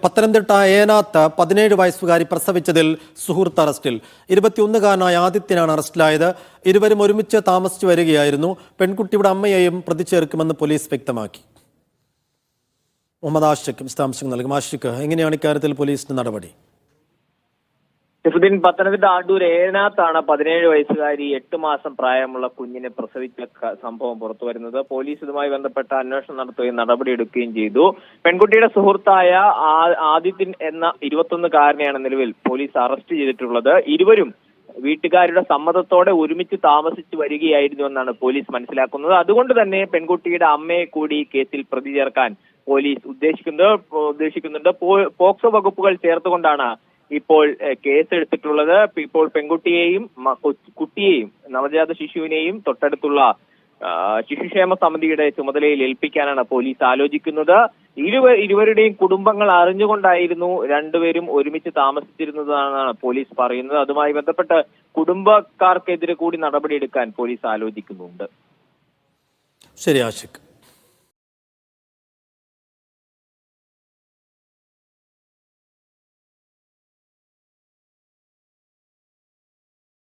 പത്തനംതിട്ട ഏനാത്ത് 17 വയസ്സുകാരി പ്രസവിച്ചതിൽ സുഹൃത്ത് അറസ്റ്റിൽ. 21കാരനായ ആദിത്യനാണ് അറസ്റ്റിലായത്. ഇരുവരും ഒരുമിച്ച് താമസിച്ചു വരികയായിരുന്നു. പെൺകുട്ടിയുടെ അമ്മയെയും പ്രതി ചേർക്കുമെന്ന് പോലീസ് വ്യക്തമാക്കി. മുഹമ്മദ് ആഷിഖ് വിശദാംശങ്ങൾ നൽകും. ആഷിഖ്, എങ്ങനെയാണ് ഇക്കാര്യത്തിൽ പോലീസിന്റെ നടപടി? പത്തനംതിട്ട ആഡൂർ ഏനാത്താണ് 17 വയസ്സുകാരി 8 മാസം പ്രായമുള്ള കുഞ്ഞിനെ പ്രസവിച്ച സംഭവം പുറത്തു വരുന്നത്. പോലീസ് ഇതുമായി ബന്ധപ്പെട്ട അന്വേഷണം നടത്തുകയും നടപടിയെടുക്കുകയും ചെയ്തു. പെൺകുട്ടിയുടെ സുഹൃത്തായ ആദിത്യൻ എന്ന 21കാരനെയാണ് നിലവിൽ പോലീസ് അറസ്റ്റ് ചെയ്തിട്ടുള്ളത്. ഇരുവരും വീട്ടുകാരുടെ സമ്മതത്തോടെ ഒരുമിച്ച് താമസിച്ചു വരികയായിരുന്നു എന്നാണ് പോലീസ് മനസ്സിലാക്കുന്നത്. അതുകൊണ്ട് തന്നെ പെൺകുട്ടിയുടെ അമ്മയെ കൂടി കേസിൽ പ്രതി ചേർക്കാൻ പോലീസ് ഉദ്ദേശിക്കുന്നുണ്ട്. പോക്സോ വകുപ്പുകൾ ചേർത്തുകൊണ്ടാണ് ഇപ്പോൾ കേസെടുത്തിട്ടുള്ളത്. ഇപ്പോൾ പെൺകുട്ടിയെയും കുട്ടിയെയും നവജാത ശിശുവിനെയും തൊട്ടടുത്തുള്ള ശിശുക്ഷേമ സമിതിയുടെ ചുമതലയിൽ ഏൽപ്പിക്കാനാണ് പോലീസ് ആലോചിക്കുന്നത്. ഇരുവരുടെയും കുടുംബങ്ങൾ അറിഞ്ഞുകൊണ്ടായിരുന്നു രണ്ടുപേരും ഒരുമിച്ച് താമസിച്ചിരുന്നതെന്നാണ് പോലീസ് പറയുന്നത്. അതുമായി ബന്ധപ്പെട്ട് കുടുംബക്കാർക്കെതിരെ കൂടി നടപടിയെടുക്കാൻ പോലീസ് ആലോചിക്കുന്നുണ്ട്. ശരി ആഷിഖ്.